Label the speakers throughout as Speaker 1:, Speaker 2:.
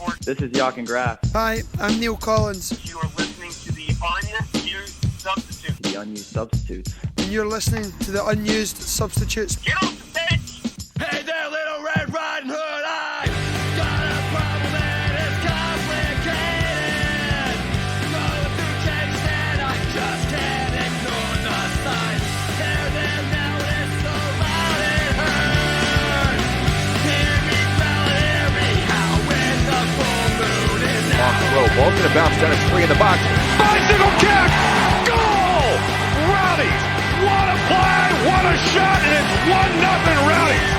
Speaker 1: Sports.
Speaker 2: This is Jochen Graff.
Speaker 3: Hi, I'm Neil Collins.
Speaker 1: You are listening to the Unused Substitutes.
Speaker 2: The Unused Substitutes.
Speaker 3: And you're listening to the Unused Substitutes.
Speaker 1: Get off the bench!
Speaker 4: Hey there, Little Red Riding Hood, I got a problem and it's complicated. Going through case and I just can't ignore the signs. Hear them now and it's so loud it hurts. Hear me growl, hear me howl when the full moon is out.
Speaker 5: Off the row, ball's gonna bounce down, it's free in the box. Bicycle kick! Goal! Rowdies! What a play! What a shot! And it's 1-0 Rowdies!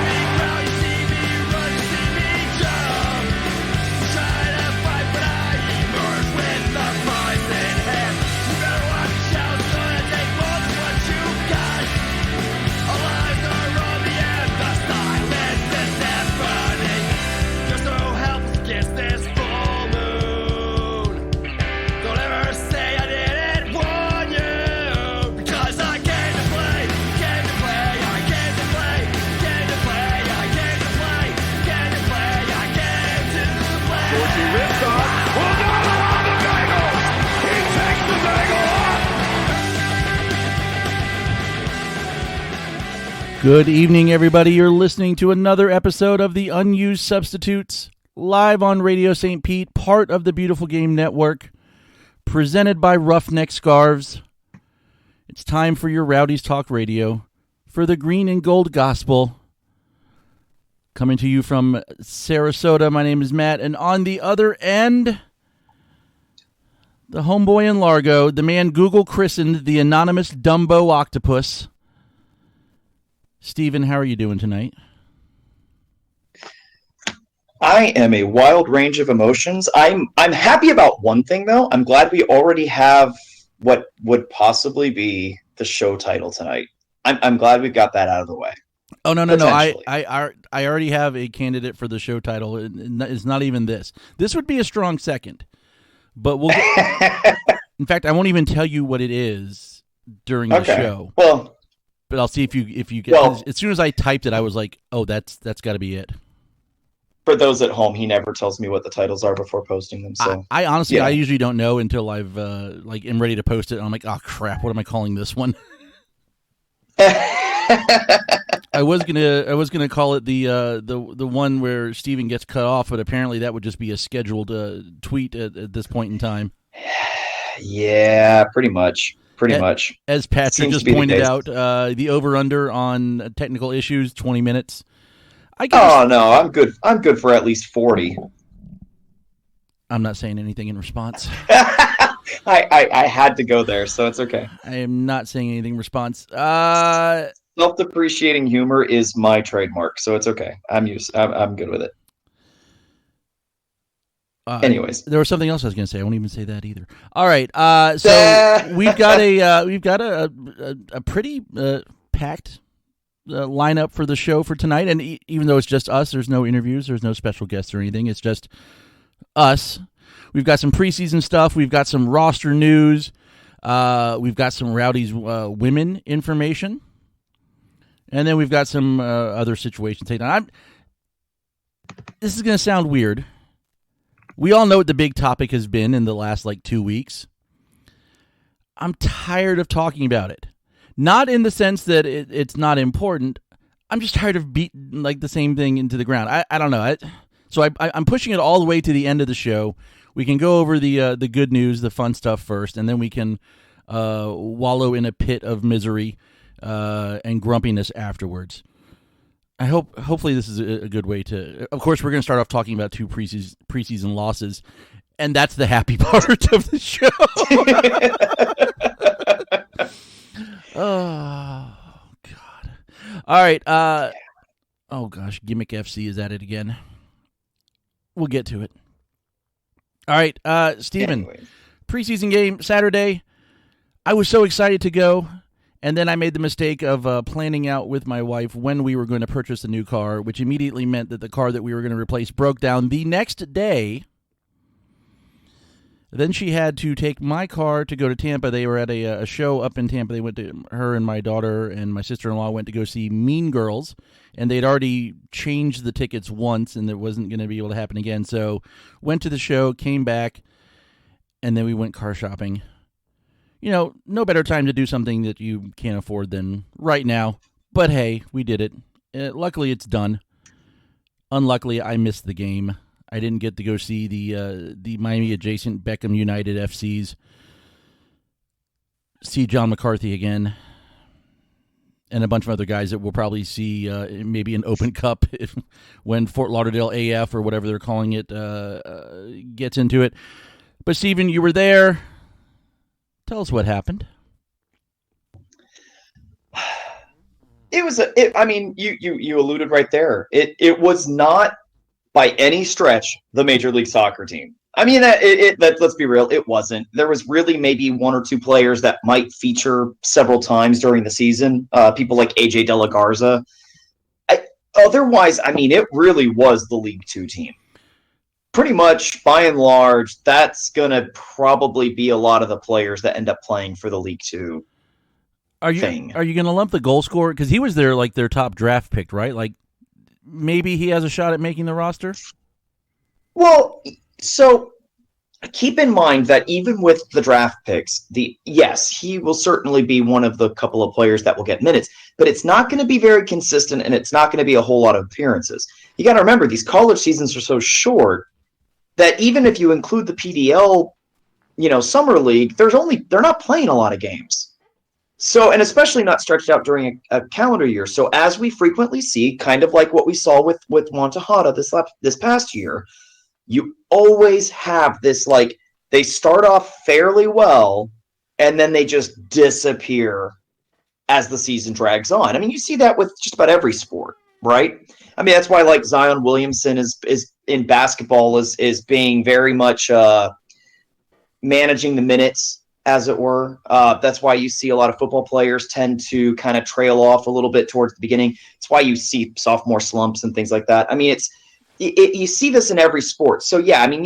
Speaker 6: Good evening, everybody. You're listening to another episode of the Unused Substitutes, live on Radio St. Pete, part of the Beautiful Game Network, presented by Roughneck Scarves. It's time for your Rowdies Talk Radio for the Green and Gold Gospel. Coming to you from Sarasota, my name is Matt, and on the other end, the homeboy in Largo, the man Google christened the anonymous Dumbo Octopus. Steven, how are you doing tonight?
Speaker 7: I am a wild range of emotions. I'm happy about one thing, though. I'm glad we already have what would possibly be the show title tonight. I'm glad we've got that out of the way.
Speaker 6: Oh, no. I already have a candidate for the show title. It's not even this. This would be a strong second. But we'll get... In fact, I won't even tell you what it is during the show.
Speaker 7: Well...
Speaker 6: But I'll see if you get. Well, as soon as I typed it, I was like, "Oh, that's got to be it."
Speaker 7: For those at home, he never tells me what the titles are before posting them. So
Speaker 6: I honestly, I usually don't know until I've am ready to post it. And I'm like, "Oh crap, what am I calling this one?" I was gonna call it the one where Steven gets cut off, but apparently that would just be a scheduled tweet at this point in time.
Speaker 7: Yeah, pretty much.
Speaker 6: As Patrick just pointed out, the over-under on technical issues, 20 minutes.
Speaker 7: Oh, no, I'm good. I'm good for at least 40.
Speaker 6: I'm not saying anything in response.
Speaker 7: I had to go there, so it's okay.
Speaker 6: I am not saying anything in response.
Speaker 7: Self-depreciating humor is my trademark, so it's okay. I'm good with it. Anyways,
Speaker 6: there was something else I was going to say. I won't even say that either. All right, so we've got a pretty packed lineup for the show for tonight. And even though it's just us, there's no interviews, there's no special guests or anything. It's just us. We've got some preseason stuff. We've got some roster news. We've got some Rowdies women information, and then we've got some other situations taken on. This is going to sound weird. We all know what the big topic has been in the last 2 weeks. I'm tired of talking about it. Not in the sense that it's not important. I'm just tired of beating the same thing into the ground. I don't know. So I'm pushing it all the way to the end of the show. We can go over the good news, the fun stuff first, and then we can wallow in a pit of misery and grumpiness afterwards. Hopefully this is a good way to... Of course, we're going to start off talking about 2 preseason losses, and that's the happy part of the show. Oh, God. All right. Oh, gosh. Gimmick FC is at it again. We'll get to it. All right. Steven, preseason game Saturday. I was so excited to go. And then I made the mistake of planning out with my wife when we were going to purchase a new car, which immediately meant that the car that we were going to replace broke down the next day. Then she had to take my car to go to Tampa. They were at a show up in Tampa. They went to, her and my daughter and my sister-in-law went to go see Mean Girls, and they'd already changed the tickets once, and it wasn't going to be able to happen again. So went to the show, came back, and then we went car shopping. You know, no better time to do something that you can't afford than right now. But hey, we did it. Luckily, it's done. Unluckily, I missed the game. I didn't get to go see the Miami adjacent Beckham United FCs see John McCarthy again, and a bunch of other guys that we'll probably see maybe an Open Cup when Fort Lauderdale AF or whatever they're calling it gets into it. But Steven, you were there. Tell us what happened.
Speaker 7: It was you alluded right there. It was not by any stretch the Major League Soccer team. I mean, let's be real, it wasn't. There was really maybe one or two players that might feature several times during the season. People like AJ De La Garza. Otherwise, I mean, it really was the League Two team. Pretty much, by and large, that's going to probably be a lot of the players that end up playing for the League Two.
Speaker 6: Are you going to lump the goal scorer? Because he was their top draft pick, right? Like, maybe he has a shot at making the roster?
Speaker 7: Well, so keep in mind that even with the draft picks, yes, he will certainly be one of the couple of players that will get minutes, but it's not going to be very consistent, and it's not going to be a whole lot of appearances. You got to remember, these college seasons are so short that even if you include the PDL, summer league, they're not playing a lot of games. So, and especially not stretched out during a calendar year. So as we frequently see, kind of like what we saw with Juan Tejada this past year, you always have this, like, they start off fairly well, and then they just disappear as the season drags on. I mean, you see that with just about every sport, right? I mean, that's why, like, Zion Williamson is in basketball is being very much managing the minutes, as it were. That's why you see a lot of football players tend to kind of trail off a little bit towards the beginning. It's why you see sophomore slumps and things like that. I mean, you see this in every sport. So, yeah, I mean,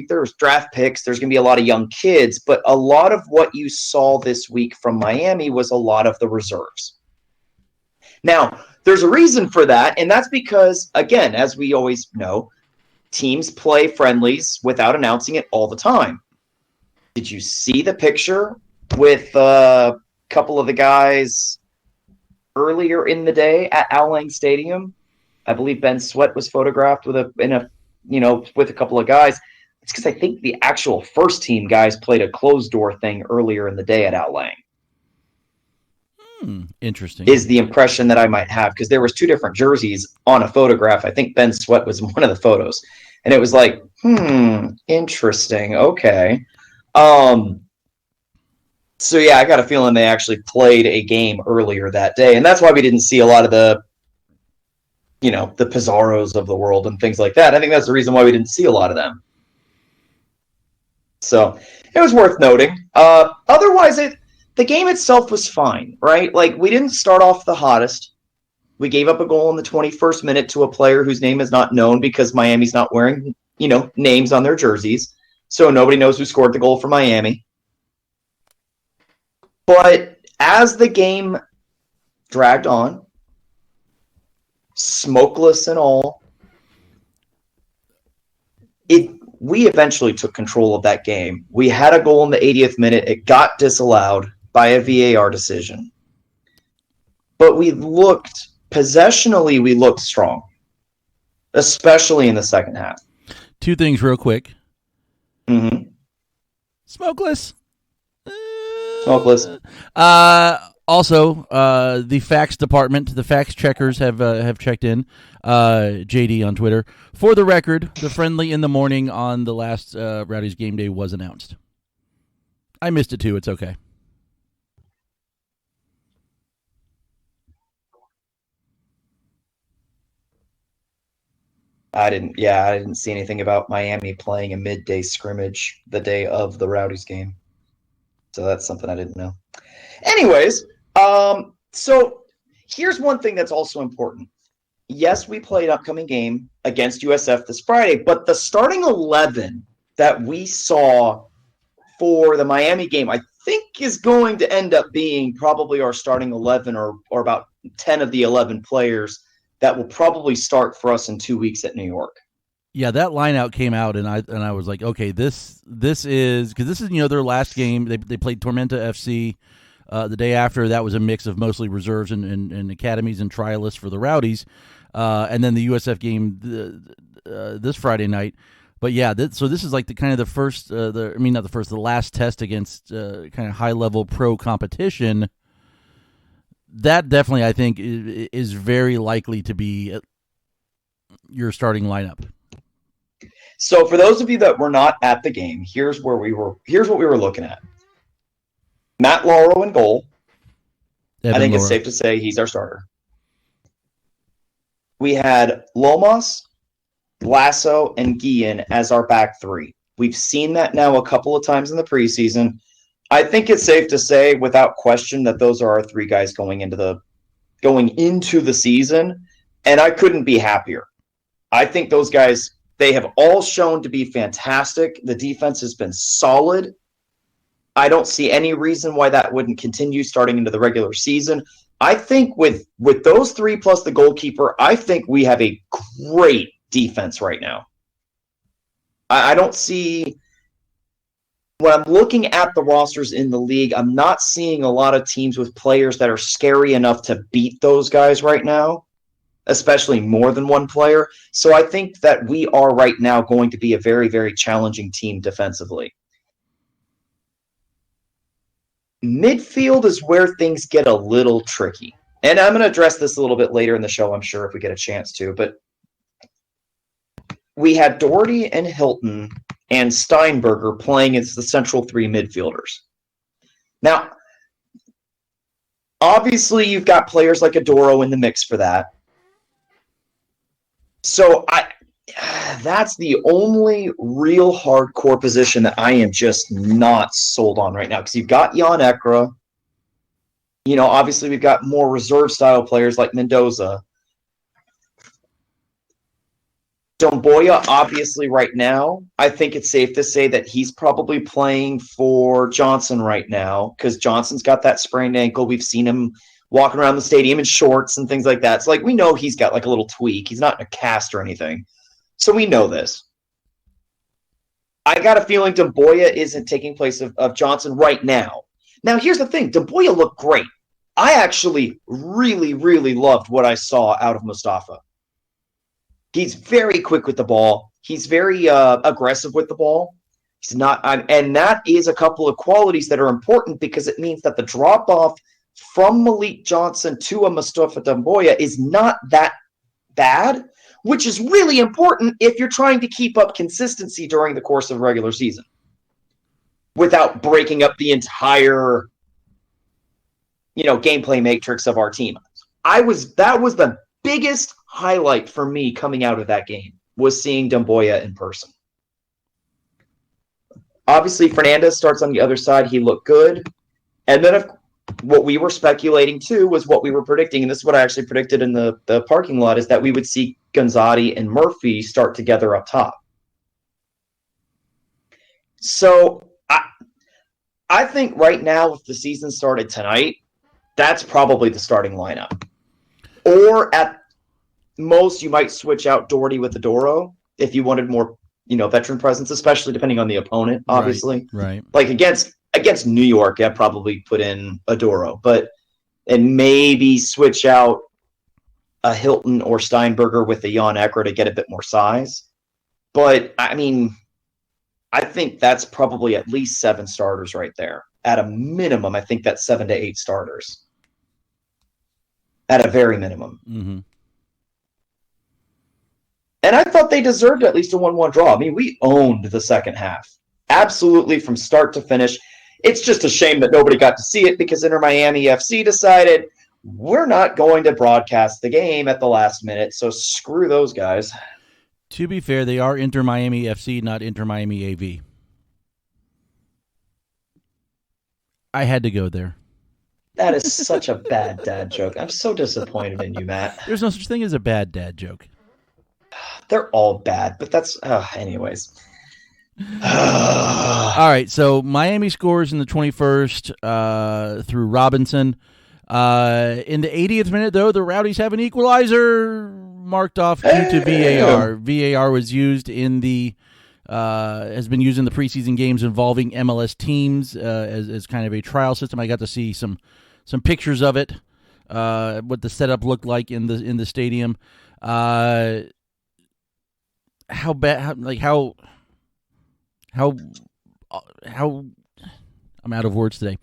Speaker 7: there's draft picks. There's going to be a lot of young kids. But a lot of what you saw this week from Miami was a lot of the reserves. Now, there's a reason for that, and that's because, again, as we always know, teams play friendlies without announcing it all the time. Did you see the picture with a couple of the guys earlier in the day at Al Lang Stadium? I believe Ben Sweat was photographed with a couple of guys. It's because I think the actual first team guys played a closed door thing earlier in the day at Al Lang.
Speaker 6: Interesting.
Speaker 7: Is the impression that I might have, because there was two different jerseys on a photograph. I think Ben Sweat was one of the photos, and it was like, interesting. Okay. So yeah, I got a feeling they actually played a game earlier that day, and that's why we didn't see a lot of the Pizarros of the world and things like that. I think that's the reason why we didn't see a lot of them. So it was worth noting. Otherwise, the game itself was fine, right? Like, we didn't start off the hottest. We gave up a goal in the 21st minute to a player whose name is not known because Miami's not wearing, names on their jerseys. So nobody knows who scored the goal for Miami. But as the game dragged on, smokeless and all, we eventually took control of that game. We had a goal in the 80th minute. It got disallowed by a VAR decision. But possessionally, we looked strong, especially in the second half.
Speaker 6: Two things real quick.
Speaker 7: Mm-hmm.
Speaker 6: Smokeless.
Speaker 7: Smokeless.
Speaker 6: Also, the facts department, the facts checkers have checked in. JD on Twitter. For the record, the friendly in the morning on the last Rowdy's game day was announced. I missed it too. It's okay.
Speaker 7: I didn't see anything about Miami playing a midday scrimmage the day of the Rowdies game. So that's something I didn't know. Anyways, so here's one thing that's also important. Yes, we play an upcoming game against USF this Friday, but the starting 11 that we saw for the Miami game, I think is going to end up being probably our starting 11 or about 10 of the 11 players that will probably start for us in 2 weeks at New York.
Speaker 6: Yeah, that lineout came out, and I was like, okay, this is because this is their last game. They played Tormenta FC the day after. That was a mix of mostly reserves and academies and trialists for the Rowdies, and then the USF game this Friday night. But yeah, so this is like the first, the last test against kind of high level pro competition. That definitely, I think, is very likely to be your starting lineup.
Speaker 7: So for those of you that were not at the game, here's what we were looking at. Matt Lauro in goal. I think it's safe to say he's our starter. We had Lomas, Lasso, and Guillen as our back three. We've seen that now a couple of times in the preseason. I think it's safe to say, without question, that those are our three guys going into the season, and I couldn't be happier. I think those guys, they have all shown to be fantastic. The defense has been solid. I don't see any reason why that wouldn't continue starting into the regular season. I think with those three plus the goalkeeper, I think we have a great defense right now. I don't see, when I'm looking at the rosters in the league, I'm not seeing a lot of teams with players that are scary enough to beat those guys right now, especially more than one player. So I think that we are right now going to be a very, very challenging team defensively. Midfield is where things get a little tricky. And I'm going to address this a little bit later in the show, I'm sure, if we get a chance to. But we had Doherty and Hilton and Steinberger playing as the central three midfielders. Now, obviously, you've got players like Adoro in the mix for that. So that's the only real hardcore position that I am just not sold on right now. Because you've got Jan Ekra. Obviously we've got more reserve-style players like Mendoza. Domboya, obviously, right now, I think it's safe to say that he's probably playing for Johnson right now because Johnson's got that sprained ankle. We've seen him walking around the stadium in shorts and things like that. So, we know he's got, a little tweak. He's not in a cast or anything. So we know this. I got a feeling Domboya isn't taking place of Johnson right now. Now, here's the thing. Domboya looked great. I actually really, really loved what I saw out of Mustafa. He's very quick with the ball. He's very aggressive with the ball. He's not, and that is a couple of qualities that are important because it means that the drop off from Malik Johnson to a Mustafa Domboya is not that bad, which is really important if you're trying to keep up consistency during the course of regular season without breaking up the entire, gameplay matrix of our team. That was the biggest highlight for me coming out of that game was seeing Domboya in person. Obviously, Fernandez starts on the other side. He looked good. And then what we were speculating, too, was what we were predicting, and this is what I actually predicted in the parking lot, is that we would see Gonzatti and Murphy start together up top. So I think right now, if the season started tonight, that's probably the starting lineup. Or at most, you might switch out Doherty with Adoro if you wanted more, veteran presence, especially depending on the opponent, obviously.
Speaker 6: Right.
Speaker 7: Like against New York, I'd probably put in Adoro, and maybe switch out a Hilton or Steinberger with a Jan Ekra to get a bit more size. But, I think that's probably at least 7 starters right there. At a minimum, I think that's 7 to 8 starters. At a very minimum.
Speaker 6: Mm-hmm.
Speaker 7: And I thought they deserved at least a 1-1 draw. We owned the second half. Absolutely from start to finish. It's just a shame that nobody got to see it because Inter Miami FC decided we're not going to broadcast the game at the last minute, so screw those guys.
Speaker 6: To be fair, they are Inter Miami FC, not Inter Miami AV. I had to go there.
Speaker 7: That is such a bad dad joke. I'm so disappointed in you, Matt.
Speaker 6: There's no such thing as a bad dad joke.
Speaker 7: They're all bad, but that's... anyways.
Speaker 6: All right, so Miami scores in the 21st through Robinson. In the 80th minute, though, the Rowdies have an equalizer marked off due to VAR. VAR was used in the has been used in the preseason games involving MLS teams as kind of a trial system. I got to see some pictures of it, what the setup looked like in the stadium. How I'm out of words today.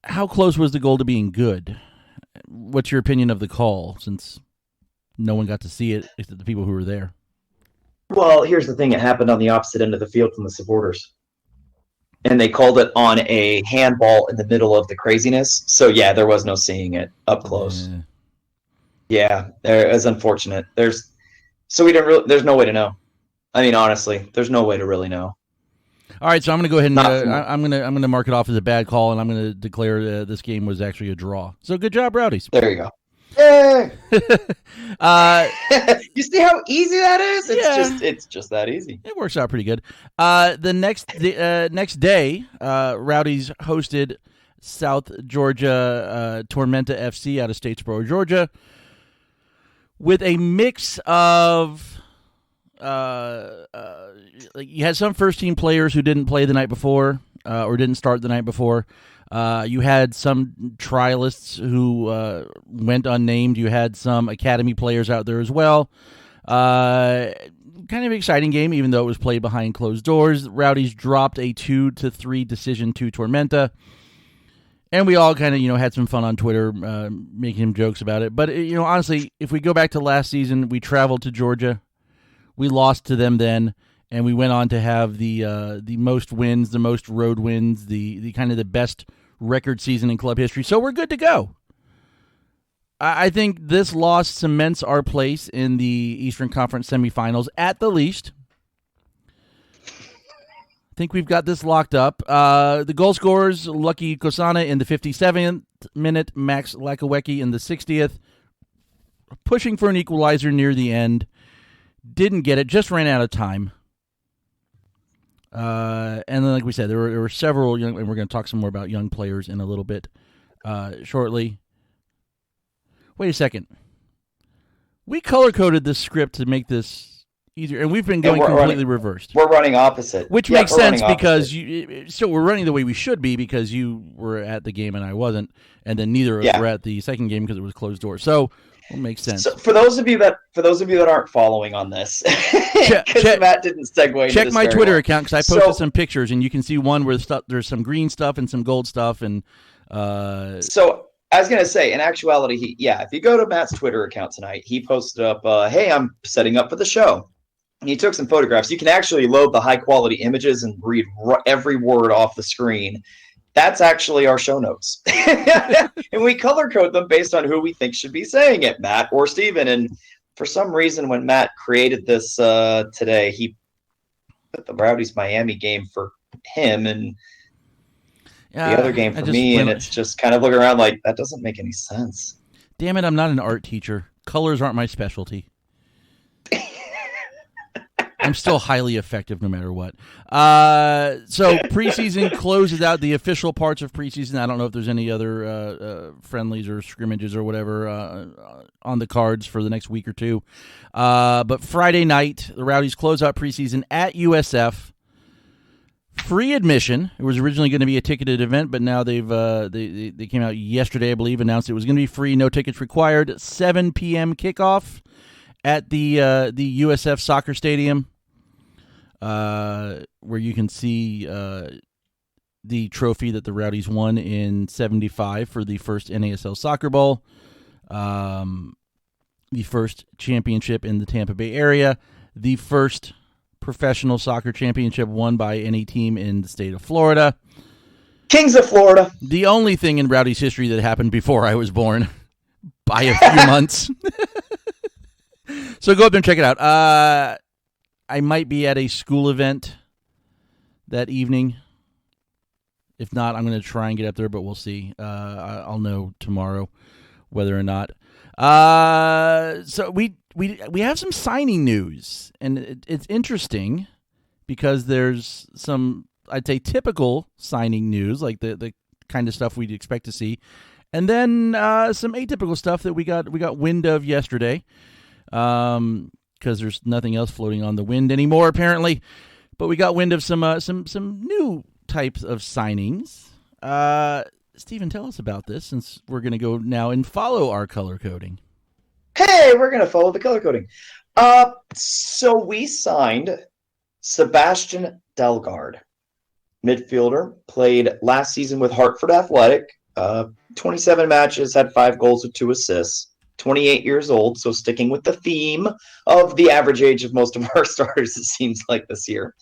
Speaker 6: How close was the goal to being good? What's your opinion of the call, since no one got to see it except the people who were there?
Speaker 7: Well, here's the thing. It happened on the opposite end of the field from the supporters. And they called it on a handball in the middle of the craziness. So, yeah, there was no seeing it up close. Yeah, it was unfortunate. There's no way to know. I mean, honestly, there's no way to really know.
Speaker 6: All right, so I'm going to go ahead and I'm going to mark it off as a bad call, and I'm going to declare this game was actually a draw. So good job, Rowdies.
Speaker 7: There you go. Yay! You see how easy that is? It's just that easy.
Speaker 6: It works out pretty good. The next day, Rowdies hosted South Georgia Tormenta FC out of Statesboro, Georgia, with a mix of you had some first team players who didn't play the night before or didn't start the night before. You had some trialists who went unnamed. You had some academy players out there as well. Kind of exciting game, even though it was played behind closed doors. Rowdies dropped a 2-3 decision to Tormenta. And we all kind of, had some fun on Twitter, making jokes about it. But, honestly, if we go back to last season, we traveled to Georgia. We lost to them then, and we went on to have the most wins, the most road wins, the kind of the best record season in club history. So we're good to go. I think this loss cements our place in the Eastern Conference semifinals at the least. I think we've got this locked up. The goal scorers, Lucky Kosana in the 57th minute, Max Lakawecki in the 60th, pushing for an equalizer near the end. Didn't get it, just ran out of time. And then, like we said, there were several young, and we're going to talk some more about young players in a little bit shortly. Wait a second. We color-coded this script to make this easier, and we've been going completely reversed.
Speaker 7: We're running opposite.
Speaker 6: Which makes sense because we're running the way we should be because you were at the game and I wasn't, and then neither of us were at the second game because it was closed doors. So it makes sense.
Speaker 7: So for those of you that aren't following on this, because Matt didn't segue.
Speaker 6: Check my Twitter account because I posted some pictures, and you can see one where there's some green stuff and some gold stuff, and
Speaker 7: So I was gonna say, in actuality, if you go to Matt's Twitter account tonight, he posted up, "Hey, I'm setting up for the show." And he took some photographs. You can actually load the high quality images and read every word off the screen. That's actually our show notes. And we color code them based on who we think should be saying it, Matt or Steven. And for some reason, when Matt created this today, he put the Rowdies Miami game for him and the other game for me. And it's just kind of looking around like, that doesn't make any sense.
Speaker 6: Damn it, I'm not an art teacher. Colors aren't my specialty. I'm still highly effective no matter what. So preseason closes out the official parts of preseason. I don't know if there's any other friendlies or scrimmages or whatever on the cards for the next week or two. But Friday night, the Rowdies close out preseason at USF. Free admission. It was originally going to be a ticketed event, but now they came out yesterday, I believe, announced it was going to be free, no tickets required. 7 p.m. kickoff at the USF soccer stadium. Where you can see the trophy that the Rowdies won in '75 for the first NASL Soccer Bowl, the first championship in the Tampa Bay area, the first professional soccer championship won by any team in the state of Florida.
Speaker 7: Kings of Florida.
Speaker 6: The only thing in Rowdies history that happened before I was born by a few months. So go up there and check it out. I might be at a school event that evening. If not, I'm going to try and get up there, but we'll see. I'll know tomorrow whether or not. So we have some signing news, and it's interesting because there's some, I'd say, typical signing news, like the kind of stuff we'd expect to see, and then some atypical stuff that we got wind of yesterday, because there's nothing else floating on the wind anymore apparently. But we got wind of some new types of signings. Stephen, tell us about this, since we're going to go now and follow our color coding.
Speaker 7: Hey, we're going to follow the color coding. So we signed Sebastian Delgard, midfielder, played last season with Hartford Athletic, 27 matches, had 5 goals with 2 assists, 28 years old, so sticking with the theme of the average age of most of our starters, it seems like this year.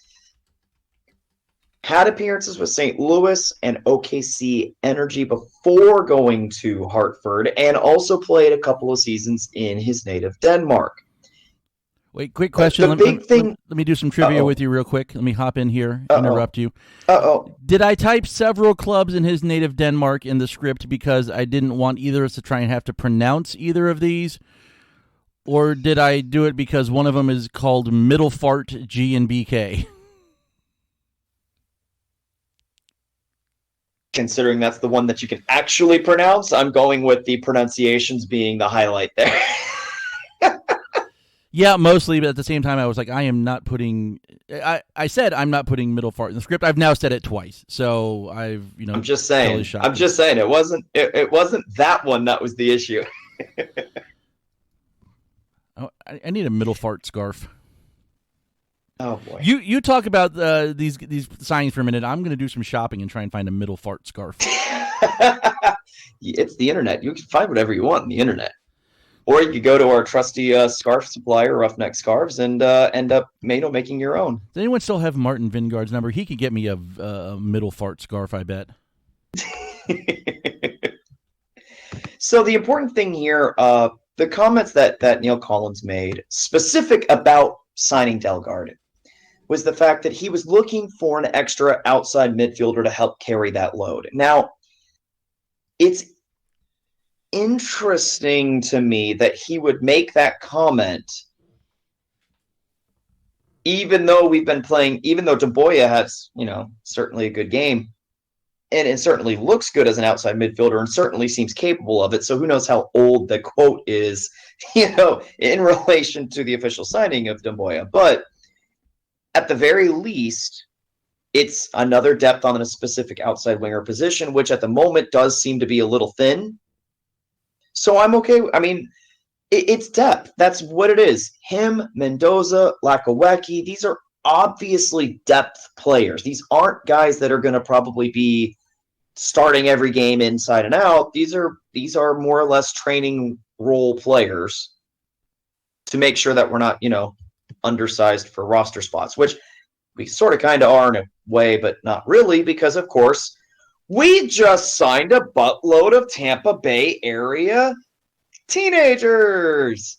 Speaker 7: Had appearances with St. Louis and OKC Energy before going to Hartford, and also played a couple of seasons in his native Denmark.
Speaker 6: Wait, quick question. Let me do some trivia with you real quick. Let me hop in here, interrupt you. Did I type several clubs in his native Denmark in the script because I didn't want either of us to try and have to pronounce either of these? Or did I do it because one of them is called Middelfart G and BK?
Speaker 7: Considering that's the one that you can actually pronounce, I'm going with the pronunciations being the highlight there.
Speaker 6: Yeah, mostly, but at the same time, I was like, I am not putting. I said I'm not putting Middelfart in the script. I've now said it twice, so I'm just saying.
Speaker 7: Totally I'm just saying it wasn't that one that was the issue.
Speaker 6: I need a Middelfart scarf.
Speaker 7: Oh boy!
Speaker 6: You talk about these signings for a minute. I'm going to do some shopping and try and find a Middelfart scarf.
Speaker 7: It's the internet. You can find whatever you want on the internet. Or you could go to our trusty scarf supplier, Roughneck Scarves, and end up making your own.
Speaker 6: Does anyone still have Martin Vingard's number? He could get me a Middelfart scarf, I bet.
Speaker 7: So the important thing here, the comments that Neil Collins made, specific about signing Delgard, was the fact that he was looking for an extra outside midfielder to help carry that load. Now, it's interesting to me that he would make that comment even though Demboya has, certainly a good game, and it certainly looks good as an outside midfielder and certainly seems capable of it. So who knows how old the quote is, in relation to the official signing of Demboya. But at the very least, it's another depth on a specific outside winger position, which at the moment does seem to be a little thin. So I'm okay. I mean, it's depth. That's what it is. Him, Mendoza, Lakawecki, these are obviously depth players. These aren't guys that are going to probably be starting every game inside and out. These are more or less training role players to make sure that we're not, undersized for roster spots, which we sort of kind of are in a way, but not really, because of course we just signed a buttload of Tampa Bay area teenagers.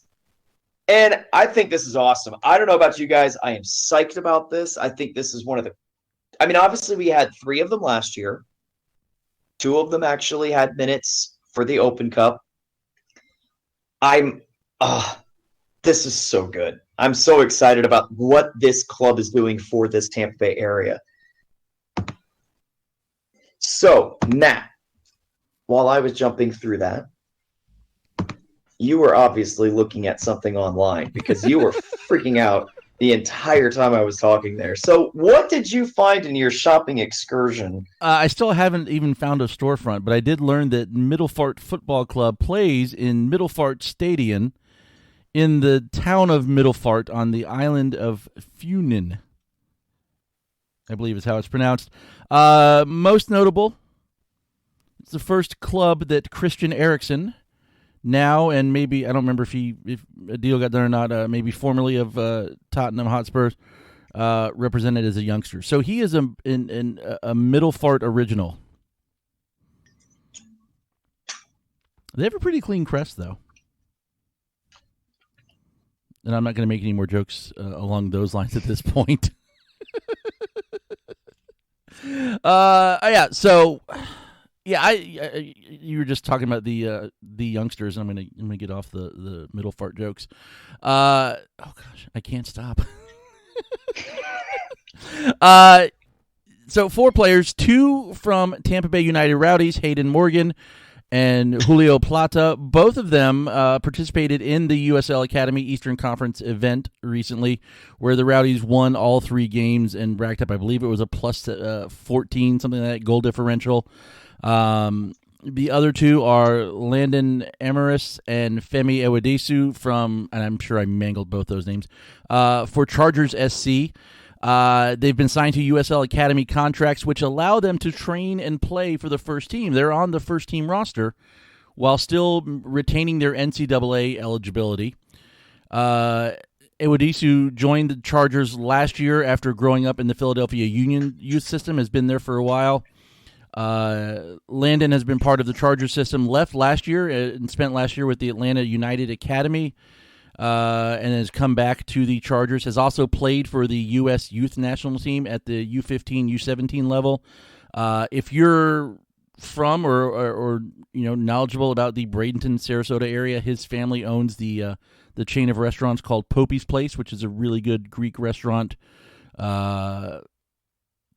Speaker 7: And I think this is awesome. I don't know about you guys. I am psyched about this. I think this is obviously we had 3 of them last year. 2 of them actually had minutes for the Open Cup. This is so good. I'm so excited about what this club is doing for this Tampa Bay area. So, Matt, while I was jumping through that, you were obviously looking at something online because you were freaking out the entire time I was talking there. So what did you find in your shopping excursion?
Speaker 6: I still haven't even found a storefront, but I did learn that Middelfart Football Club plays in Middelfart Stadium in the town of Middelfart on the island of Funen, I believe is how it's pronounced. Most notable, it's the first club that Christian Eriksen, now and maybe, I don't remember if a deal got done or not, maybe formerly of Tottenham Hotspur, represented as a youngster. So he is a Middelfart original. They have a pretty clean crest, though. And I'm not going to make any more jokes along those lines at this point. You were just talking about the youngsters. I'm gonna get off the Middelfart jokes. Oh gosh, I can't stop. So 4 players, 2 from Tampa Bay United Rowdies, Hayden Morgan and Julio Plata. Both of them participated in the USL Academy Eastern Conference event recently, where the Rowdies won all 3 games and racked up, I believe it was a plus 14, something like that, goal differential. The other 2 are Landon Amaris and Femi Ewadesu from, and I'm sure I mangled both those names, for Chargers SC. They've been signed to USL Academy contracts, which allow them to train and play for the first team. They're on the first team roster while still retaining their NCAA eligibility. Ewadesu joined the Chargers last year after growing up in the Philadelphia Union youth system, has been there for a while. Landon has been part of the Chargers system, left last year and spent last year with the Atlanta United Academy, and has come back to the Chargers. Has also played for the U.S. Youth National Team at the U15, U17 level. If you're from or knowledgeable about the Bradenton, Sarasota area, his family owns the chain of restaurants called Popey's Place, which is a really good Greek restaurant. So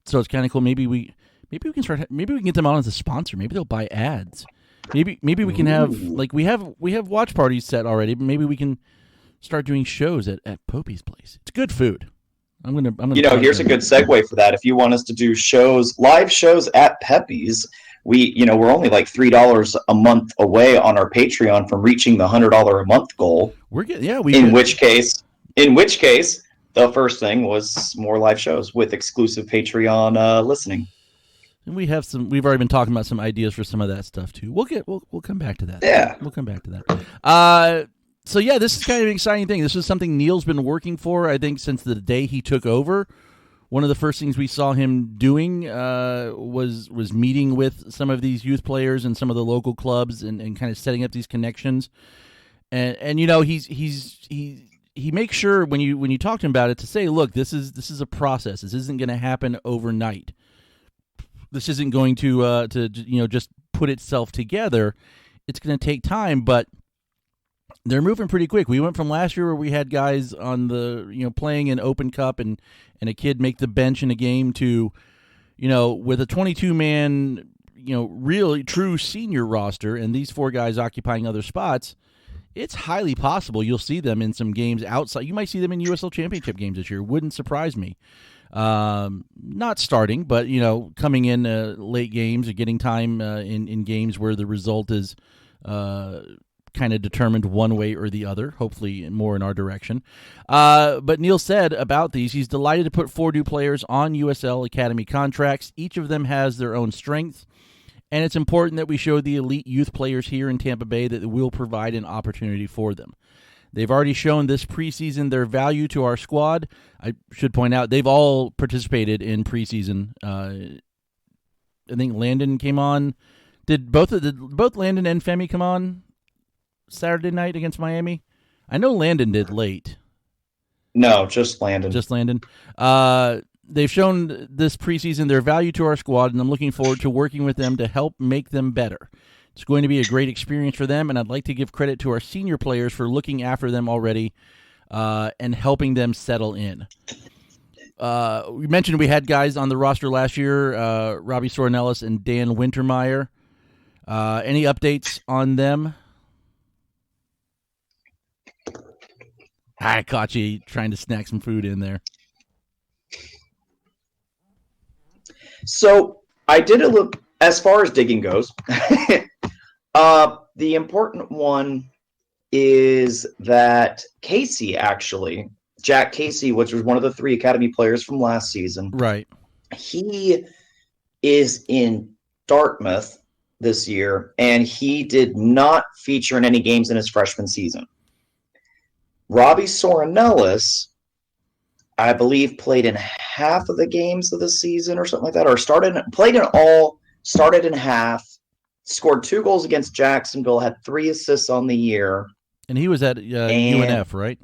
Speaker 6: it's kind of cool. Maybe we can get them on as a sponsor. Maybe they'll buy ads. Maybe we can have we have watch parties set already, but maybe we can start doing shows at Popey's Place. It's good food. I'm gonna
Speaker 7: here's a good segue for that. If you want us to do live shows at Pepe's, we're only like $3 a month away on our Patreon from reaching the $100 a month goal. In which case, the first thing was more live shows with exclusive Patreon listening.
Speaker 6: And we've already been talking about some ideas for some of that stuff too. We'll come back to that.
Speaker 7: Yeah.
Speaker 6: We'll come back to that. So yeah, this is kind of an exciting thing. This is something Neil's been working for, I think, since the day he took over. One of the first things we saw him doing was meeting with some of these youth players and some of the local clubs and kind of setting up these connections. And he makes sure when you talk to him about it to say, look, this is a process. This isn't going to happen overnight. This isn't going to just put itself together. It's going to take time, but they're moving pretty quick. We went from last year where we had guys on the playing in Open Cup and a kid make the bench in a game to with a 22-man really true senior roster and these 4 guys occupying other spots. It's highly possible you'll see them in some games outside. You might see them in USL Championship games this year. Wouldn't surprise me. Not starting, but coming in late games or getting time in games where the result is kind of determined one way or the other, hopefully more in our direction. But Neil said about these, he's delighted to put 4 new players on USL Academy contracts. Each of them has their own strengths, and it's important that we show the elite youth players here in Tampa Bay that we'll provide an opportunity for them. They've already shown this preseason their value to our squad. I should point out they've all participated in preseason. I think Landon came on. Did both Landon and Femi come on Saturday night against Miami? I know Landon did late.
Speaker 7: No, just Landon.
Speaker 6: They've shown this preseason their value to our squad, and I'm looking forward to working with them to help make them better. It's going to be a great experience for them, and I'd like to give credit to our senior players for looking after them already and helping them settle in. We mentioned we had guys on the roster last year, Robbie Sorenellis and Dan Wintermeyer. Any updates on them? I caught you trying to snack some food in there.
Speaker 7: So I did a look as far as digging goes. The important one is that Jack Casey, which was one of the 3 academy players from last season.
Speaker 6: Right.
Speaker 7: He is in Dartmouth this year, and he did not feature in any games in his freshman season. Robbie Sorenellis, I believe, played in half of the games of the season or something like that, or started in half, scored 2 goals against Jacksonville, had 3 assists on the year.
Speaker 6: And he was at UNF, right?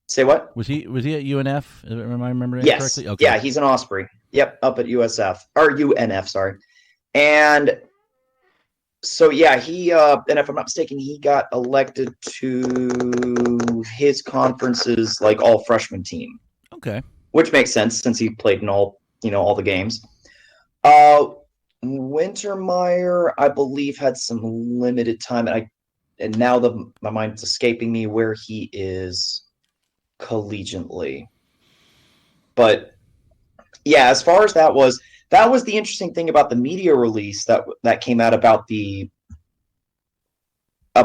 Speaker 7: Say what?
Speaker 6: Was he at UNF? Am I remembering
Speaker 7: yes.
Speaker 6: correctly? Okay.
Speaker 7: Yeah, he's an Osprey. Yep, up at UNF, sorry. And so, yeah, he, and if I'm not mistaken, he got elected to his conference's, all-freshman team.
Speaker 6: Okay.
Speaker 7: which makes sense since he played in all the games. Wintermeyer, I believe, had some limited time, and now my mind's escaping me where he is collegiately. But yeah, as far as that was the interesting thing about the media release that came out about the 4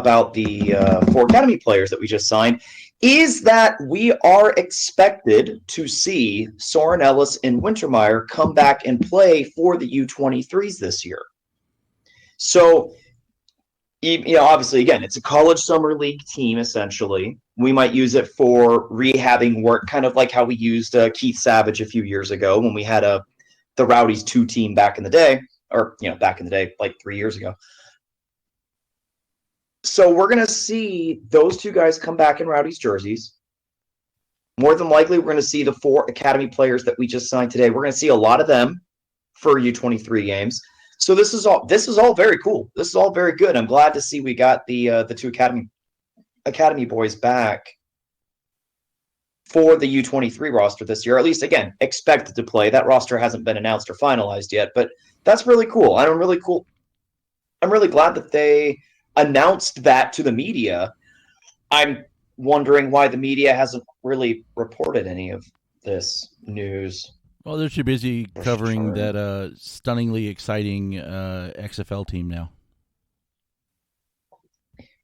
Speaker 7: academy players that we just signed, is that we are expected to see Soren Ellis and Wintermeyer come back and play for the U23s this year. So, obviously, again, it's a college summer league team, essentially. We might use it for rehabbing work, kind of like how we used Keith Savage a few years ago when we had the Rowdies 2 team back in the day, like 3 years ago. So we're going to see those 2 guys come back in Rowdies jerseys. More than likely, we're going to see the 4 academy players that we just signed today. We're going to see a lot of them for U23 games. So this is all very cool. This is all very good. I'm glad to see we got the 2 academy boys back for the U23 roster this year. At least, again, expected to play. That roster hasn't been announced or finalized yet, but that's really cool. I'm really glad that they announced that to the media. I'm wondering why the media hasn't really reported any of this news.
Speaker 6: Well, they're too busy covering that stunningly exciting XFL team now.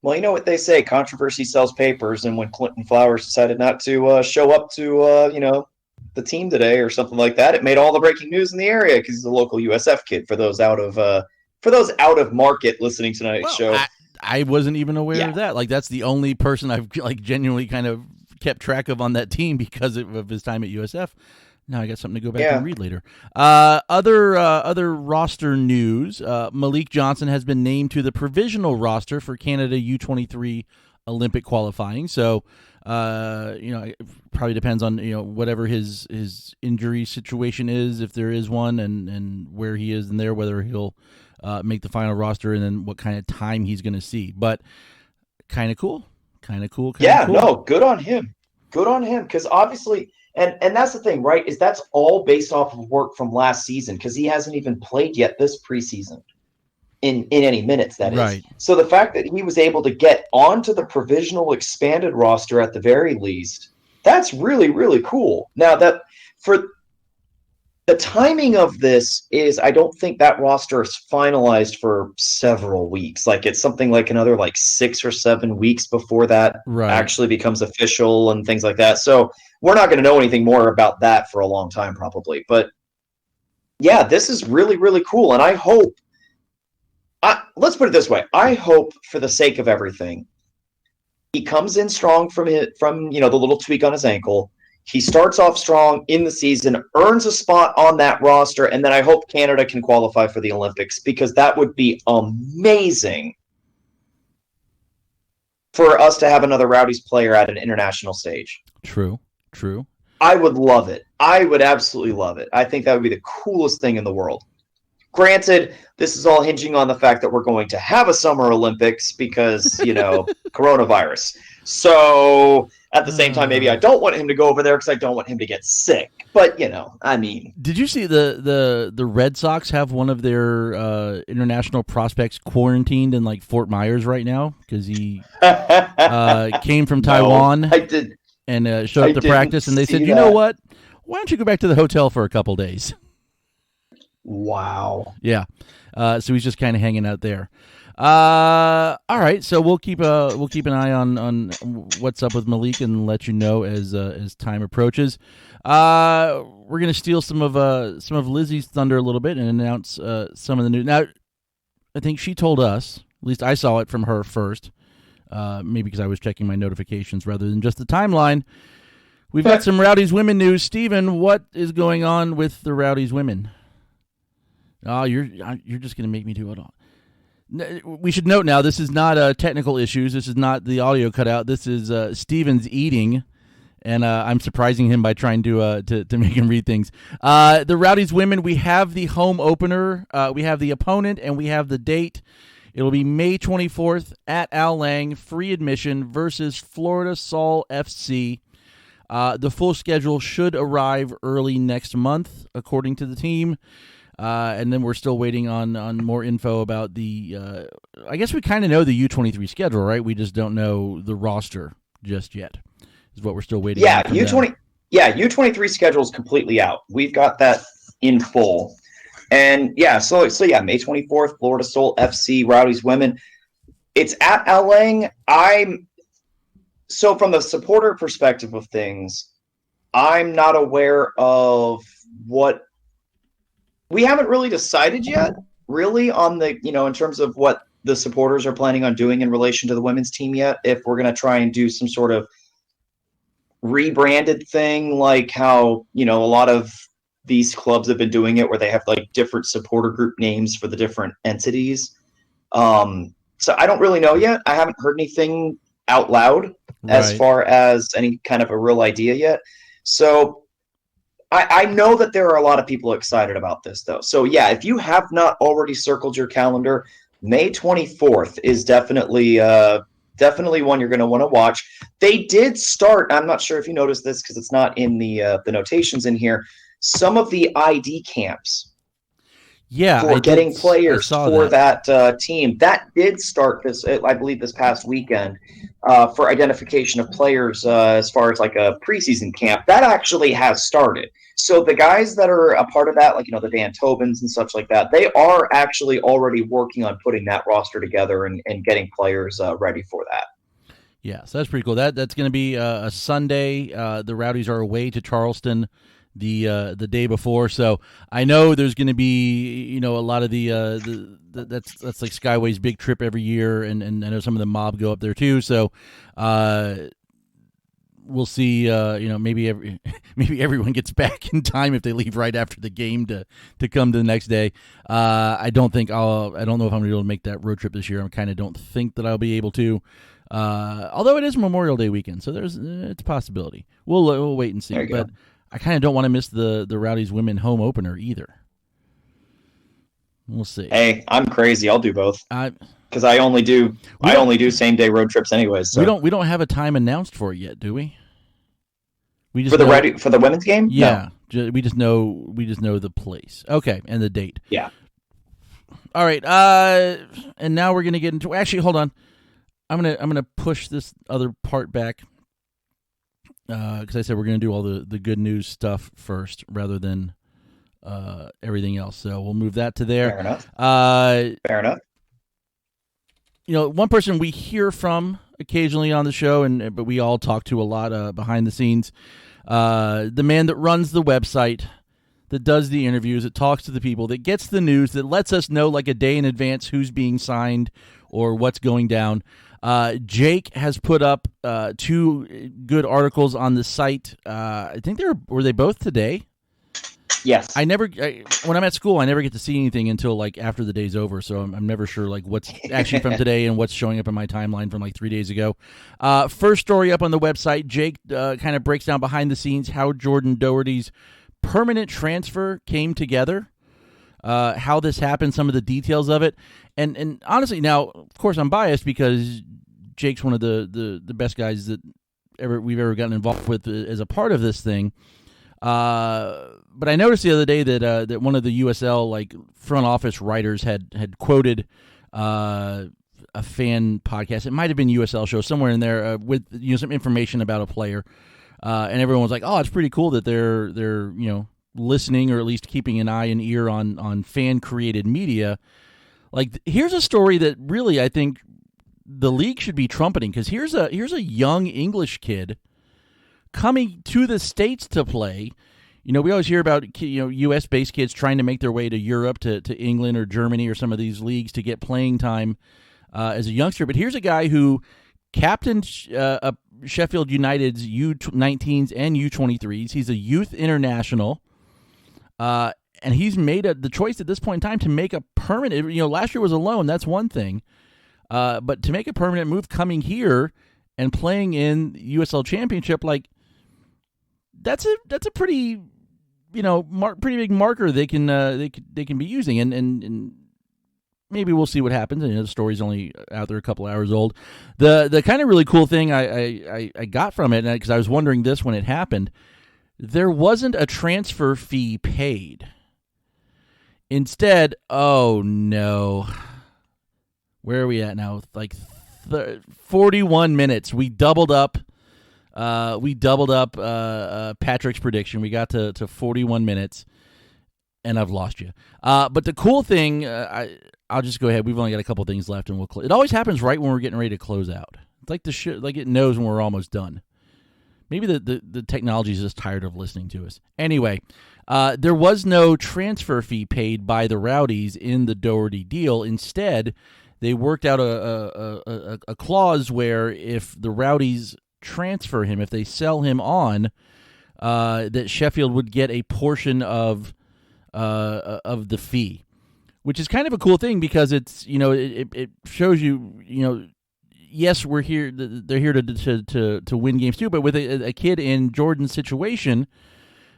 Speaker 7: Well, you know what they say, controversy sells papers, and when Clinton Flowers decided not to show up to the team today or something like that, it made all the breaking news in the area because he's a local USF kid. For those out of market listening to tonight's show,
Speaker 6: I wasn't even aware of that. Like, that's the only person I've genuinely kind of kept track of on that team because of his time at USF. Now I got something to go back and read later. Other roster news: Malik Johnson has been named to the provisional roster for Canada U23 Olympic qualifying. So, it probably depends on whatever his injury situation is, if there is one, and where he is in there, whether he'll make the final roster, and then what kind of time he's going to see. But kind of cool.
Speaker 7: No, good on him. Because obviously. And that's the thing, right, is that's all based off of work from last season because he hasn't even played yet this preseason in any minutes, that is.
Speaker 6: Right.
Speaker 7: So the fact that he was able to get onto the provisional expanded roster at the very least, that's really, really cool. Now, that for the timing of this is I don't think that roster is finalized for several weeks. Like, it's something like another 6 or 7 weeks before that actually becomes official and things like that. So we're not going to know anything more about that for a long time, probably. But yeah, this is really, really cool. And I hope, let's put it this way. I hope, for the sake of everything, he comes in strong from the little tweak on his ankle. He starts off strong in the season, earns a spot on that roster, and then I hope Canada can qualify for the Olympics, because that would be amazing for us to have another Rowdies player at an international stage.
Speaker 6: True.
Speaker 7: I would love it. I would absolutely love it. I think that would be the coolest thing in the world. Granted, this is all hinging on the fact that we're going to have a Summer Olympics because, coronavirus. So at the same time, maybe I don't want him to go over there because I don't want him to get sick. But, Did
Speaker 6: you see the Red Sox have one of their international prospects quarantined in Fort Myers right now because he came from Taiwan?
Speaker 7: I did.
Speaker 6: And showed up to practice, and they said, know what? Why don't you go back to the hotel for a couple days?
Speaker 7: Wow.
Speaker 6: Yeah. So he's just kind of hanging out there. All right. So we'll keep an eye on what's up with Malik and let you know as time approaches. We're gonna steal some of Lizzie's thunder a little bit and announce some of the news. Now, I think she told us. At least I saw it from her first. Maybe because I was checking my notifications rather than just the timeline. We've got some Rowdies women news. Steven, what is going on with the Rowdies women? Oh, you're just going to make me do it all. We should note now, this is not technical issues. This is not the audio cutout. This is Steven's eating, and I'm surprising him by trying to make him read things. The Rowdies women, we have the home opener, we have the opponent, and we have the date. It'll be May 24th at Al Lang, free admission versus Florida Sol FC. The full schedule should arrive early next month, according to the team. And then we're still waiting on more info about the I guess we kind of know the U23 schedule, right? We just don't know the roster just yet. Is what we're still waiting on.
Speaker 7: U23 schedule is completely out. We've got that in full. And so May 24th, Florida Soul FC, Rowdies Women. It's at Lang. So from the supporter perspective of things, I'm not aware of what we haven't really decided yet, really, on the, in terms of what the supporters are planning on doing in relation to the women's team yet. If we're going to try and do some sort of rebranded thing, like how, a lot of these clubs have been doing it, where they have like different supporter group names for the different entities. So I don't really know yet. I haven't heard anything out loud as far as any kind of a real idea yet. So I know that there are a lot of people excited about this, though. So, if you have not already circled your calendar, May 24th is definitely one you're going to want to watch. They did start, I'm not sure if you noticed this because it's not in the notations in here, some of the ID camps. For getting players for that team. That did start I believe this past weekend, for identification of players as far as like a preseason camp. That actually has started. So the guys that are a part of that, like, the Dan Tobins and such like that, they are actually already working on putting that roster together and getting players ready for that.
Speaker 6: Yeah, so that's pretty cool. That's going to be a Sunday. The Rowdies are away to Charleston the day before, so I know there's going to be a lot of that's like Skyway's big trip every year, and I know some of the mob go up there too. So we'll see. Maybe everyone gets back in time if they leave right after the game to come to the next day. I don't know if I'm going to be able to make that road trip this year. I kind of don't think that I'll be able to. Although it is Memorial Day weekend, so it's a possibility. We'll wait and see. But I kind of don't want to miss the Rowdies women home opener either. We'll see.
Speaker 7: Hey, I'm crazy. I'll do both. Because I only do same day road trips anyways. So.
Speaker 6: We don't have a time announced for it yet, do we? We just
Speaker 7: for the women's game.
Speaker 6: Yeah, no. we just know the place. Okay, and the date.
Speaker 7: Yeah.
Speaker 6: All right. And now we're gonna get into. Actually, hold on. I'm gonna push this other part back. Because I said we're going to do all the good news stuff first rather than everything else. So we'll move that to there.
Speaker 7: Fair enough. Fair enough.
Speaker 6: One person we hear from occasionally on the show, but we all talk to a lot behind the scenes, the man that runs the website, that does the interviews, that talks to the people, that gets the news, that lets us know like a day in advance who's being signed or what's going down. Jake has put up 2 good articles on the site. I think were they both today?
Speaker 7: Yes.
Speaker 6: When I'm at school, I never get to see anything until like after the day's over, so I'm never sure like what's actually from today and what's showing up in my timeline from like 3 days ago. First story up on the website, Jake kind of breaks down behind the scenes how Jordan Doherty's permanent transfer came together. How this happened, some of the details of it, and honestly, now of course I'm biased because Jake's one of the best guys that we've ever gotten involved with as a part of this thing. But I noticed the other day that one of the USL like front office writers had quoted a fan podcast. It might have been USL show somewhere in there with some information about a player, and everyone was like, "Oh, it's pretty cool that they're listening or at least keeping an eye and ear on fan created media." Like, here's a story that really I think the league should be trumpeting, because here's a young English kid coming to the States to play. We always hear about U.S. based kids trying to make their way to Europe, to England or Germany or some of these leagues to get playing time as a youngster. But here's a guy who captained Sheffield United's U19s and U23s. He's a youth international. And he's made the choice at this point in time to make a permanent. Last year was a loan. That's one thing, but to make a permanent move, coming here and playing in USL Championship, like that's a pretty pretty big marker they can be using. And maybe we'll see what happens. And, the story's only out there a couple hours old. The kind of really cool thing I got from it, because I was wondering this when it happened, there wasn't a transfer fee paid. Instead, oh no, where are we at now? Like 41 minutes. We doubled up. Patrick's prediction. We got to 41 minutes, and I've lost you. But the cool thing, I'll just go ahead. We've only got a couple things left, and it always happens right when we're getting ready to close out. It's like like it knows when we're almost done. Maybe the technology is just tired of listening to us. Anyway, there was no transfer fee paid by the Rowdies in the Doherty deal. Instead, they worked out a clause where if the Rowdies transfer him, if they sell him on, that Sheffield would get a portion of the fee, which is kind of a cool thing because it's it shows you yes, we're here. They're here to win games too. But with a kid in Jordan's situation,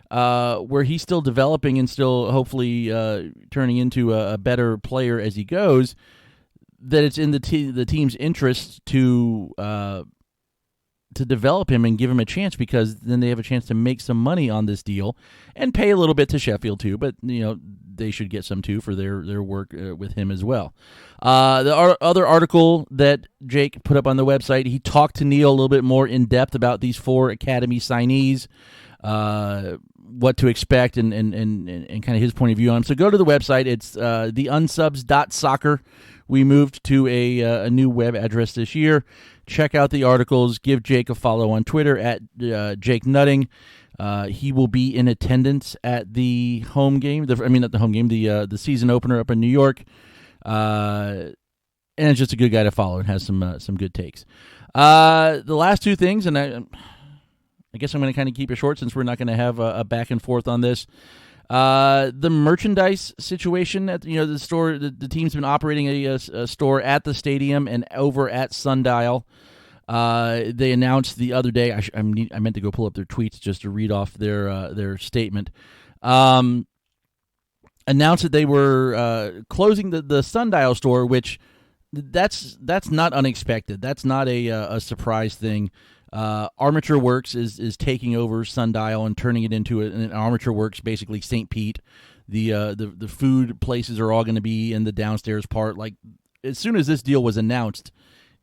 Speaker 6: where he's still developing and still hopefully turning into a better player as he goes, that it's in the team's interest to develop him and give him a chance, because then they have a chance to make some money on this deal and pay a little bit to Sheffield too. But they should get some too for their work with him as well. The other article that Jake put up on the website, he talked to Neil a little bit more in depth about these 4 academy signees, what to expect, and kind of his point of view on them. So go to the website. It's theunsubs.soccer. We moved to a new web address this year. Check out the articles. Give Jake a follow on Twitter at Jake Nutting. He will be in attendance at the home game. Not the home game, the season opener up in New York. And it's just a good guy to follow and has some good takes. The last 2 things, and I guess I'm going to kind of keep it short since we're not going to have a back and forth on this. The merchandise situation at the store. The team's been operating a store at the stadium and over at Sundial. They announced the other day. I meant to go pull up their tweets just to read off their statement. Announced that they were closing the Sundial store, which that's not unexpected. That's not a surprise thing. Armature Works is taking over Sundial and turning it into an Armature Works, basically St. Pete. The food places are all going to be in the downstairs part. Like, as soon as this deal was announced,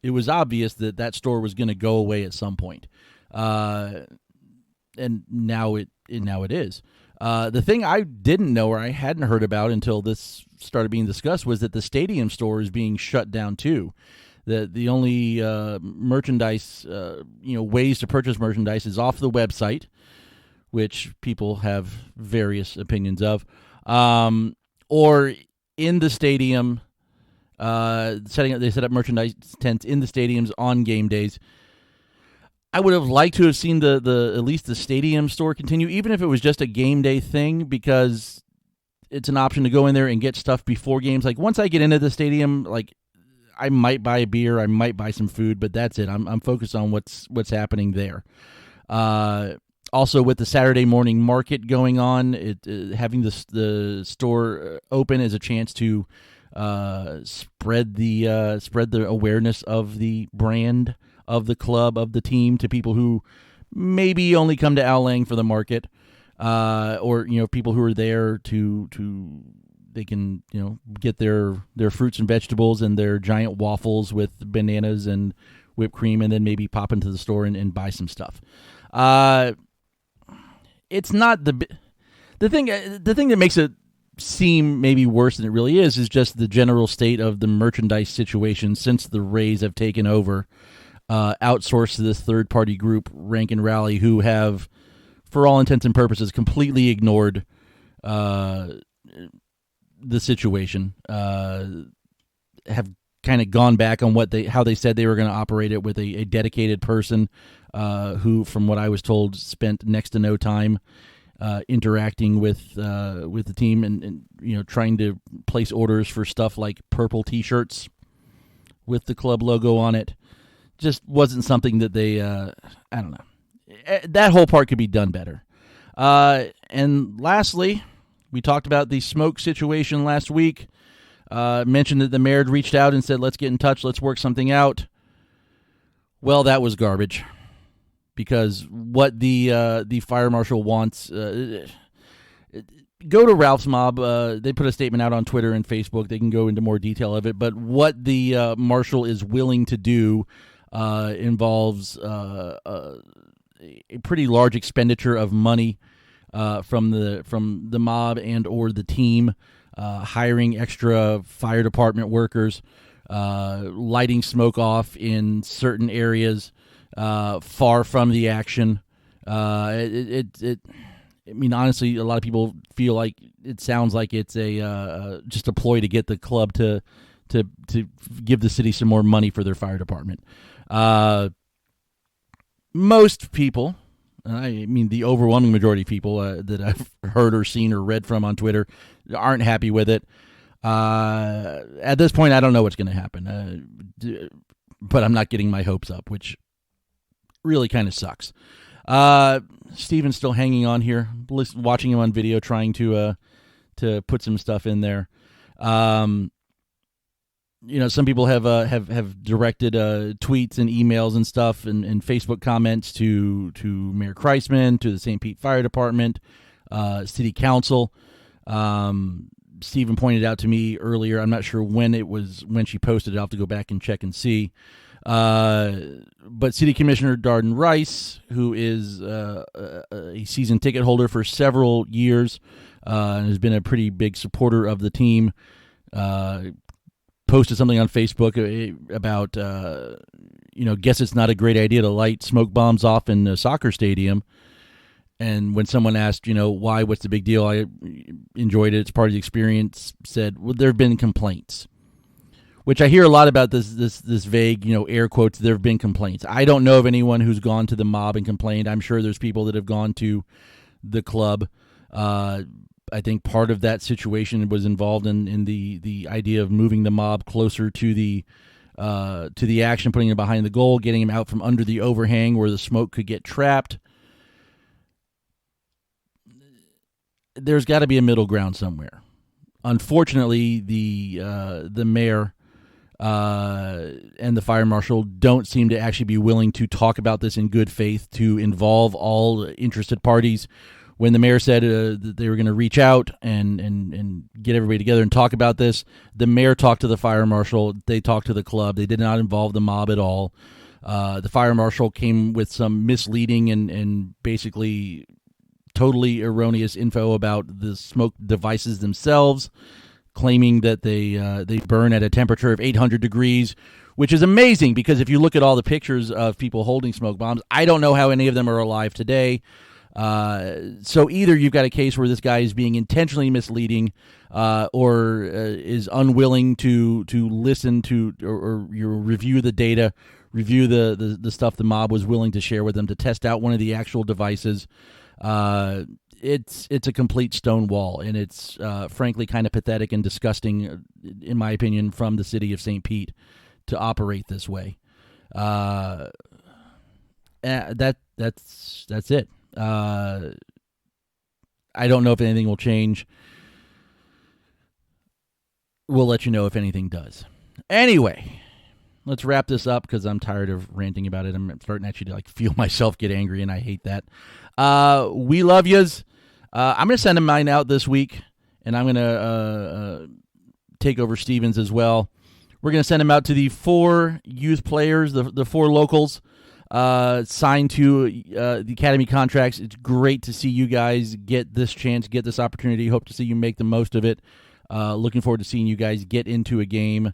Speaker 6: it was obvious that store was going to go away at some point. And now it is. The thing I didn't know, or I hadn't heard about until this started being discussed, was that the stadium store is being shut down too. The only merchandise, ways to purchase merchandise is off the website, which people have various opinions of, or in the stadium. They set up merchandise tents in the stadiums on game days. I would have liked to have seen the at least the stadium store continue, even if it was just a game day thing, because it's an option to go in there and get stuff before games. Like, once I get into the stadium, like, I might buy a beer, I might buy some food, but that's it. I'm focused on what's happening there. Also, with the Saturday morning market going on, having the store open is a chance to spread the awareness of the brand, of the club, of the team, to people who maybe only come to Al Lang for the market, or people who are there to they can get their fruits and vegetables and their giant waffles with bananas and whipped cream, and then maybe pop into the store and buy some stuff. It's not the thing that makes it seem maybe worse than it really is just the general state of the merchandise situation since the Rays have taken over, outsourced to this third-party group, Rank and Rally, who have, for all intents and purposes, completely ignored the situation, have kind of gone back on how they said they were going to operate it, with a dedicated person who, from what I was told, spent next to no time interacting with the team and trying to place orders for stuff like purple T-shirts with the club logo on it. Just wasn't something that they I don't know. That whole part could be done better. And lastly, we talked about the smoke situation last week. mentioned that the mayor had reached out and said, let's get in touch, let's work something out. Well, that was garbage, because what the fire marshal wants... go to Ralph's Mob. They put a statement out on Twitter and Facebook. They can go into more detail of it. But what the marshal is willing to do involves a pretty large expenditure of money from the mob and or the team, hiring extra fire department workers, lighting smoke off in certain areas far from the action. I mean, honestly, a lot of people feel like it sounds like it's just a ploy to get the club to give the city some more money for their fire department. Most people, I mean, the overwhelming majority of people that I've heard or seen or read from on Twitter aren't happy with it. At this point, I don't know what's going to happen, but I'm not getting my hopes up, which really kind of sucks. Steven's still hanging on here, watching him on video, trying to put some stuff in there. Some people have directed tweets and emails and stuff and Facebook comments to Mayor Kreisman, to the St. Pete Fire Department, City Council. Steven pointed out to me earlier, I'm not sure when she posted it, I'll have to go back and check and see. But City Commissioner Darden Rice, who is a season ticket holder for several years and has been a pretty big supporter of the team, posted something on Facebook about, guess it's not a great idea to light smoke bombs off in a soccer stadium. And when someone asked, why, what's the big deal? I enjoyed it. It's part of the experience. Said, well, there have been complaints. Which I hear a lot about this vague, air quotes, there have been complaints. I don't know of anyone who's gone to the mob and complained. I'm sure there's people that have gone to the club. I think part of that situation was involved in the idea of moving the mob closer to the action, putting him behind the goal, getting him out from under the overhang where the smoke could get trapped. There's got to be a middle ground somewhere. Unfortunately, the mayor and the fire marshal don't seem to actually be willing to talk about this in good faith, to involve all interested parties. When the mayor said that they were going to reach out and get everybody together and talk about this, the mayor talked to the fire marshal. They talked to the club. They did not involve the mob at all. The fire marshal came with some misleading and basically totally erroneous info about the smoke devices themselves, claiming that they burn at a temperature of 800 degrees, which is amazing because if you look at all the pictures of people holding smoke bombs, I don't know how any of them are alive today. So either you've got a case where this guy is being intentionally misleading or is unwilling to listen to or review the data, review the stuff the mob was willing to share with them to test out one of the actual devices. It's a complete stone wall, and it's frankly kind of pathetic and disgusting, in my opinion, from the city of St. Pete to operate this way. That's it. I don't know if anything will change. We'll let you know if anything does. Anyway, let's wrap this up because I'm tired of ranting about it. I'm starting actually to feel myself get angry, and I hate that. We love yous. I'm going to send mine out this week, and I'm going to take over Stevens as well. We're going to send them out to the 4 youth players, the 4 locals signed to the academy contracts. It's great to see you guys get this chance, get this opportunity. Hope to see you make the most of it. Looking forward to seeing you guys get into a game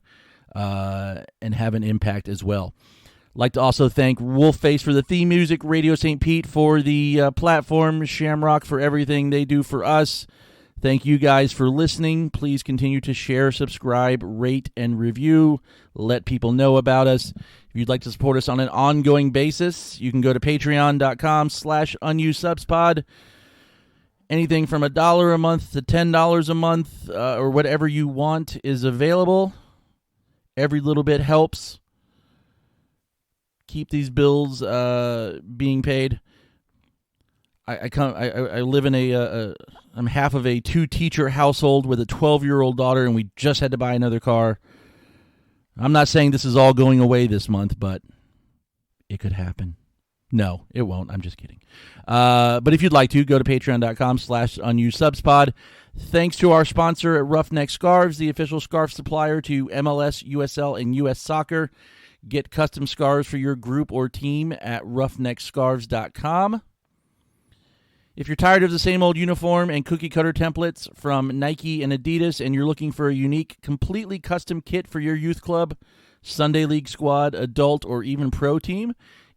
Speaker 6: and have an impact as well. Like to also thank Wolfface for the theme music, Radio St. Pete for the platform, Shamrock for everything they do for us. Thank you guys for listening. Please continue to share, subscribe, rate, and review. Let people know about us. If you'd like to support us on an ongoing basis, you can go to patreon.com/unusedSubsPod. Anything from $1 a month to $10 a month or whatever you want is available. Every little bit helps keep these bills being paid. I live in a I'm half of a 2-teacher household with a 12-year-old daughter, and we just had to buy another car. I'm not saying this is all going away this month, but it could happen. No, it won't. I'm just kidding. But if you'd like to, go to patreon.com/unusedsubspod. Thanks to our sponsor at Roughneck Scarves, the official scarf supplier to MLS, USL, and US Soccer. Get custom scarves for your group or team at roughneckscarves.com. If you're tired of the same old uniform and cookie-cutter templates from Nike and Adidas, and you're looking for a unique, completely custom kit for your youth club, Sunday League squad, adult, or even pro team,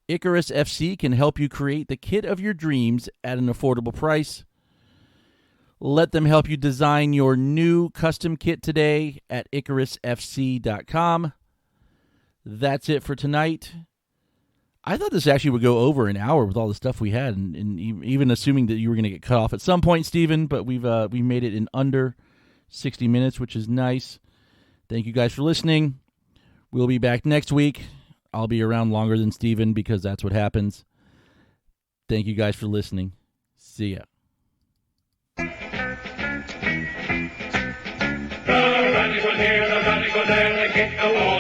Speaker 6: Icarus FC can help you create the kit of your dreams at an affordable price. Let them help you design your new custom kit today at IcarusFC.com. That's it for tonight. I thought this actually would go over an hour with all the stuff we had, and even assuming that you were going to get cut off at some point, Steven, but we made it in under 60 minutes, which is nice. Thank you guys for listening. We'll be back next week. I'll be around longer than Steven because that's what happens. Thank you guys for listening. See ya.
Speaker 4: The radical here, the radical there, they kick the wall.